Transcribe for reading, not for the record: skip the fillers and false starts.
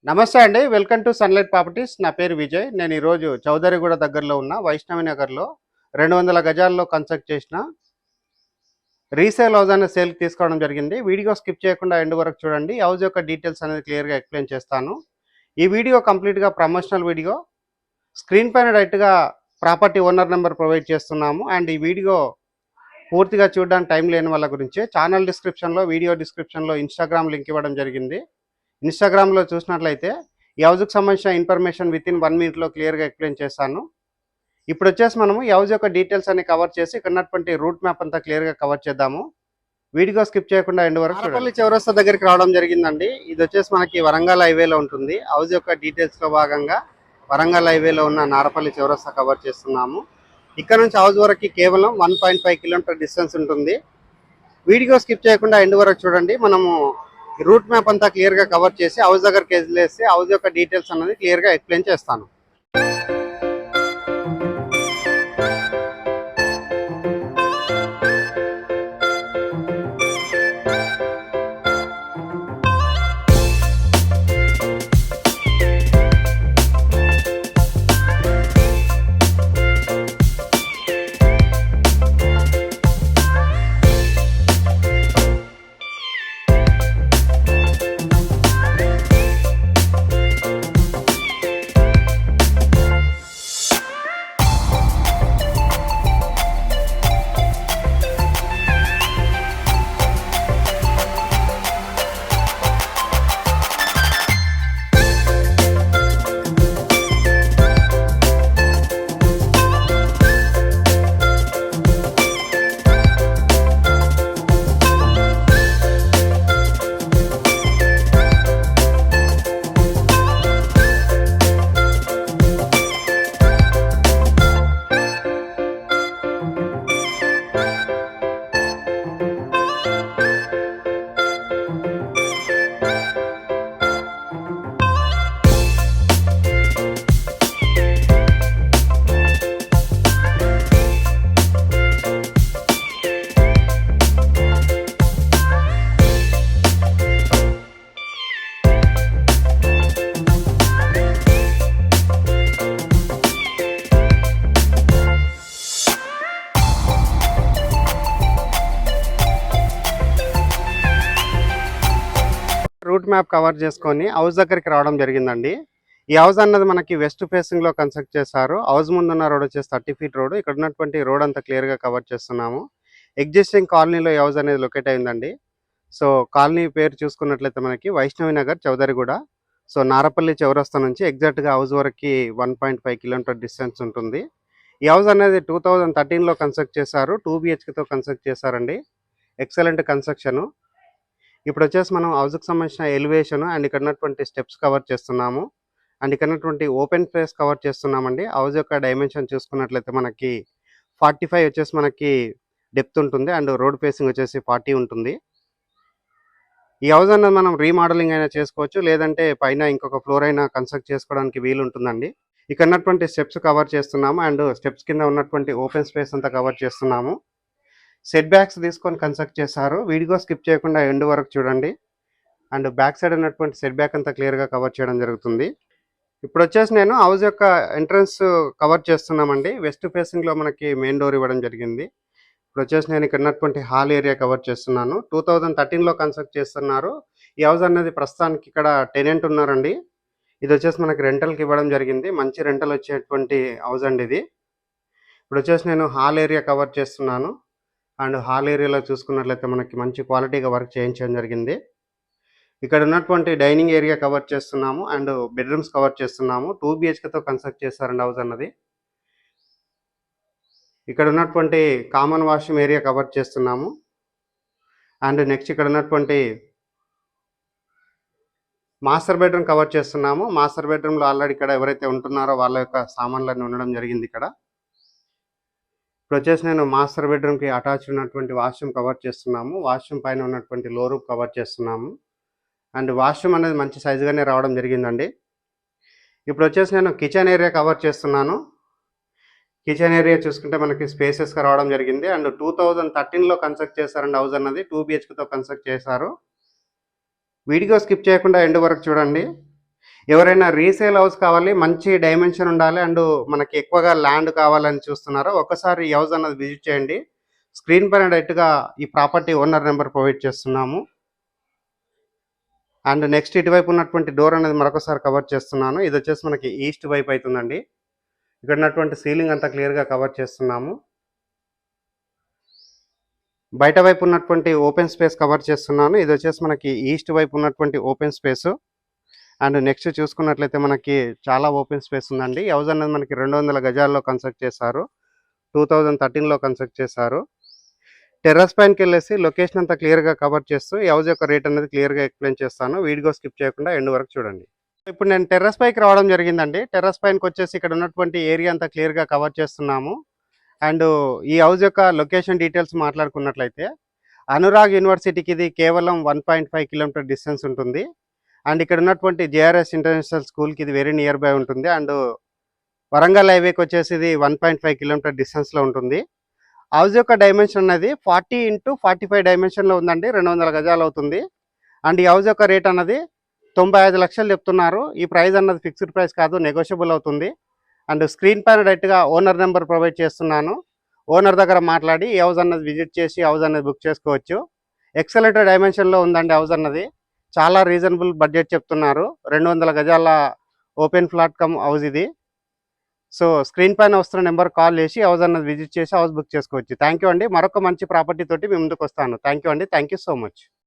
నమస్తే అండి. Welcome to sunlight properties. నా పేరు విజయ్. నేను ఈరోజు చౌదరిగూడ దగ్గరలో ఉన్న వైష్ణవి నగర్‌లో 200 గజాల్లో కన్స్ట్రక్ట్ చేసిన రీసేల్ హౌస్ అనేది సేల్‌కి తీసుకోవడం జరిగింది. వీడియో స్కిప్ చేయకుండా ఎండ్ వరకు చూడండి. హౌస్ యొక్క డీటెయిల్స్ అనేది క్లియర్‌గా ఎక్స్‌ప్లెయిన్ చేస్తాను. ఈ వీడియో కంప్లీట్‌గా ప్రమోషనల్ వీడియో. స్క్రీన్ పైన డైరెక్ట్‌గా ప్రాపర్టీ ఓనర్ నెంబర్ ప్రొవైడ్ చేస్తున్నాము. అండ్ ఈ వీడియో పూర్తిగా చూడడానికి టైం లేని వాళ్ళ గురించి ఛానల్ డిస్క్రిప్షన్‌లో, వీడియో డిస్క్రిప్షన్‌లో ఇన్‌స్టాగ్రామ్ లింక్ ఇవ్వడం జరిగింది. ఇన్‌స్టాగ్రామ్‌లో చూసినట్లయితే ఈ హౌస్‌కి సంబంధించిన ఇన్ఫర్మేషన్ వితిన్ 1 మినిట్‌లో క్లియర్‌గా ఎక్స్‌ప్లెయిన్ చేస్తాను. ఇప్పుడొచ్చేసి మనము ఈ హౌస్ యొక్క డీటెయిల్స్ అన్ని కవర్ చేసి ఇక్కడ ఉన్నటువంటి రూట్ మ్యాప్ అంతా క్లియర్‌గా కవర్ చేద్దాము. వీడియో స్కిప్ చేయకుండా ఎండ్ వరకు చూడండి. నారపల్లి చౌరస్తా దగ్గరికి రావడం జరిగిందండి. ఇది వచ్చేసి మనకి వరంగల్ హైవేలో ఉంటుంది. హౌస్ యొక్క డీటెయిల్స్‌లో భాగంగా వరంగల్ హైవేలో ఉన్న నారపల్లి చౌరస్తా కవర్ చేస్తున్నాము. ఇక్కడ నుంచి హౌస్ వరకు కేవలం 1.5 కిలోమీటర్ డిస్టెన్స్ ఉంటుంది. వీడియో స్కిప్ చేయకుండా ఎండ్ వరకు చూడండి. మనము రూట్ మ్యాప్ అంతా క్లియర్‌గా కవర్ చేసి హౌస్ దగ్గరికి వెళ్ళేసి హౌస్ యొక్క డీటెయిల్స్ అనేది క్లియర్‌గా ఎక్స్‌ప్లెయిన్ చేస్తాను. రూట్ మ్యాప్ కవర్ చేసుకొని హౌస్ దగ్గరికి రావడం జరిగిందండి. ఈ హౌస్ అన్నది మనకి వెస్ట్ ఫేసింగ్లో కన్స్ట్రక్ట్ చేశారు. హౌస్ ముందున్న రోడ్ వచ్చేసి 30 ఫీట్ రోడ్. ఇక్కడ ఉన్నటువంటి రోడ్ అంతా క్లియర్గా కవర్ చేస్తున్నాము. ఎగ్జిస్టింగ్ కాలనీలో ఈ హౌస్ అనేది లొకేట్ అయిందండి. సో కాలనీ పేరు చూసుకున్నట్లయితే మనకి వైష్ణవి నగర్ చౌదరిగూడ. సో నారపల్లి చౌరస్తా నుంచి ఎగ్జాక్ట్గా హౌస్ వరకు 1.5 కిలోమీటర్ డిస్టెన్స్ ఉంటుంది. ఈ హౌస్ అనేది 2013లో కన్స్ట్రక్ట్ చేశారు. 2 BHKతో కన్స్ట్రక్ట్ చేశారండి. Excellent construction. ఇప్పుడు వచ్చేసి మనం హౌస్కి సంబంధించిన ఎలివేషన్ అండ్ ఇక్కడ ఉన్నటువంటి స్టెప్స్ కవర్ చేస్తున్నాము. అండ్ ఇక్కడ ఉన్నటువంటి ఓపెన్ ప్లేస్ కవర్ చేస్తున్నామండి. హౌస్ యొక్క డైమెన్షన్ చూసుకున్నట్లయితే మనకి 45 వచ్చేసి మనకి డెప్త్ ఉంటుంది. అండ్ రోడ్ ఫేసింగ్ వచ్చేసి 40 ఉంటుంది. ఈ హౌస్ అన్నది మనం రీమోడలింగ్ అయినా చేసుకోవచ్చు, లేదంటే పైన ఇంకొక ఫ్లోర్ అయినా కన్స్ట్రక్ట్ చేసుకోవడానికి వీలు ఉంటుందండి. ఇక్కడ ఉన్నటువంటి స్టెప్స్ కవర్ చేస్తున్నాము. అండ్ స్టెప్స్ కింద ఉన్నటువంటి ఓపెన్ స్పేస్ అంతా కవర్ చేస్తున్నాము. సెట్ బ్యాక్స్ తీసుకొని కన్స్ట్రక్ట్ చేశారు. వీడియో స్కిప్ చేయకుండా ఎండ్ వరకు చూడండి. అండ్ బ్యాక్ సైడ్ ఉన్నటువంటి సెట్ బ్యాక్ అంతా క్లియర్గా కవర్ చేయడం జరుగుతుంది. ఇప్పుడు వచ్చేసి నేను హౌస్ యొక్క ఎంట్రన్స్ కవర్ చేస్తున్నామండి. వెస్ట్ ఫేసింగ్లో మనకి మెయిన్ డోర్ ఇవ్వడం జరిగింది. ఇప్పుడు వచ్చేసి నేను ఇక్కడ ఉన్నటువంటి హాల్ ఏరియా కవర్ చేస్తున్నాను. 2013లో కన్స్ట్రక్ట్ చేస్తున్నారు. ఈ హౌస్ అనేది ప్రస్తుతానికి ఇక్కడ టెనెంట్ ఉన్నారండి. ఇది వచ్చేసి మనకి రెంటల్కి ఇవ్వడం జరిగింది. మంచి రెంటల్ వచ్చేటువంటి హౌస్ అండి ఇది. ఇప్పుడు వచ్చేసి నేను హాల్ ఏరియా కవర్ చేస్తున్నాను. అండ్ హాల్ ఏరియాలో చూసుకున్నట్లయితే మనకి మంచి క్వాలిటీగా వర్క్ చేయించడం జరిగింది. ఇక్కడ ఉన్నటువంటి డైనింగ్ ఏరియా కవర్ చేస్తున్నాము. అండ్ బెడ్రూమ్స్ కవర్ చేస్తున్నాము. 2 BHKతో కన్స్ట్రక్ట్ చేశారండి హౌస్ అన్నది. ఇక్కడ ఉన్నటువంటి కామన్ వాష్రూమ్ ఏరియా కవర్ చేస్తున్నాము. అండ్ నెక్స్ట్ ఇక్కడ ఉన్నటువంటి మాస్టర్ బెడ్రూమ్ కవర్ చేస్తున్నాము. మాస్టర్ బెడ్రూమ్లో ఆల్రెడీ ఇక్కడ ఎవరైతే ఉంటున్నారో వాళ్ళ యొక్క సామాన్లన్నీ ఉండడం జరిగింది ఇక్కడ. ఇప్పుడు వచ్చేసి నేను మాస్టర్ బెడ్రూమ్కి అటాచ్ ఉన్నటువంటి వాష్రూమ్ కవర్ చేస్తున్నాము. వాష్రూమ్ పైన ఉన్నటువంటి లో రూఫ్ కవర్ చేస్తున్నాము. అండ్ వాష్రూమ్ అనేది మంచి సైజుగానే రావడం జరిగిందండి. ఇప్పుడు వచ్చేసి నేను కిచెన్ ఏరియా కవర్ చేస్తున్నాను. కిచెన్ ఏరియా చూసుకుంటే మనకి స్పేసెస్గా రావడం జరిగింది. అండ్ 2013లో కన్స్ట్రక్ట్ చేశారండి హౌస్ అన్నది. 2 BHKతో కన్స్ట్రక్ట్ చేశారు. వీడియో స్కిప్ చేయకుండా ఎండ్ వరకు చూడండి. ఎవరైనా రీసేల్ హౌస్ కావాలి, మంచి డైమెన్షన్ ఉండాలి అండ్ మనకి ఎక్కువగా ల్యాండ్ కావాలని చూస్తున్నారో ఒక్కసారి ఈ హౌస్ అన్నది విజిట్ చేయండి. స్క్రీన్ పైన డైరెక్ట్‌గా ఈ ప్రాపర్టీ ఓనర్ నెంబర్ ప్రొవైడ్ చేస్తున్నాము. అండ్ నెక్స్ట్ ఇటువైపు ఉన్నటువంటి డోర్ అనేది మరొకసారి కవర్ చేస్తున్నాను. ఇదొచ్చేసి మనకి ఈస్ట్ వైపు అయితుందండి. ఇక్కడ ఉన్నటువంటి సీలింగ్ అంతా క్లియర్‌గా కవర్ చేస్తున్నాము. బయట వైపు ఉన్నటువంటి ఓపెన్ స్పేస్ కవర్ చేస్తున్నాను. ఇదొచ్చేసి మనకి ఈస్ట్ వైపు ఉన్నటువంటి ఓపెన్ స్పేసు. అండ్ నెక్స్ట్ చూసుకున్నట్లయితే మనకి చాలా ఓపెన్ స్పేస్ ఉందండి. ఈ హౌస్ అనేది మనకి 200 గజాల్లో కన్స్ట్రక్ట్ చేశారు. 2013లో కన్స్ట్రక్ట్ చేశారు. టెర్రస్ పైనకెళ్ళేసి లొకేషన్ అంతా క్లియర్‌గా కవర్ చేస్తూ ఈ హౌస్ యొక్క రేట్ అనేది క్లియర్‌గా ఎక్స్‌ప్లెయిన్ చేస్తాను. వీడియో స్కిప్ చేయకుండా ఎండ్ వరకు చూడండి. ఇప్పుడు నేను టెర్రస్ పైకి రావడం జరిగిందండి. టెర్రస్ పైనకొచ్చేసి ఇక్కడ ఉన్నటువంటి ఏరియా అంతా క్లియర్‌గా కవర్ చేస్తున్నాము. అండ్ ఈ హౌస్ యొక్క లొకేషన్ డీటెయిల్స్ మాట్లాడుకున్నట్లయితే అనురాగ్ యూనివర్సిటీకి ఇది కేవలం 1.5 కిలోమీటర్ డిస్టెన్స్ ఉంటుంది. అండ్ ఇక్కడ ఉన్నటువంటి జేఆర్ఎస్ ఇంటర్నేషనల్ స్కూల్కి ఇది వెరీ నియర్ బై ఉంటుంది. అండ్ వరంగల్ హైవేకి వచ్చేసి ఇది 1.5 కిలోమీటర్ డిస్టెన్స్లో ఉంటుంది. హౌస్ యొక్క డైమెన్షన్ అనేది 40x45 డైమెన్షన్లో ఉందండి. 200 గజాలు అవుతుంది. అండ్ ఈ హౌస్ యొక్క రేట్ అన్నది 95 లక్షలు చెప్తున్నారు. ఈ ప్రైస్ అన్నది ఫిక్స్డ్ ప్రైస్ కాదు, నెగోషియబుల్ అవుతుంది. అండ్ స్క్రీన్ పైన డైరెక్ట్‌గా ఓనర్ నెంబర్ ప్రొవైడ్ చేస్తున్నాను. ఓనర్ దగ్గర మాట్లాడి ఈ హౌస్ అన్నది విజిట్ చేసి హౌస్ అనేది బుక్ చేసుకోవచ్చు. ఎక్సలెంట్ డైమెన్షన్లో ఉందండి హౌస్ అన్నది. చాలా రీజనబుల్ బడ్జెట్ చెప్తున్నారు. 200 గజాల ఓపెన్ ఫ్లాట్ కమ్ హౌస్ ఇది. సో స్క్రీన్ పైన వస్తున్న నెంబర్ కాల్ చేసి హౌస్ అన్నది విజిట్ చేసి హౌస్ బుక్ చేసుకోవచ్చు. థ్యాంక్ యూ అండి. మరొక మంచి ప్రాపర్టీ తోటి మీ ముందుకు వస్తాను. థ్యాంక్ యూ అండి. Thank you so much.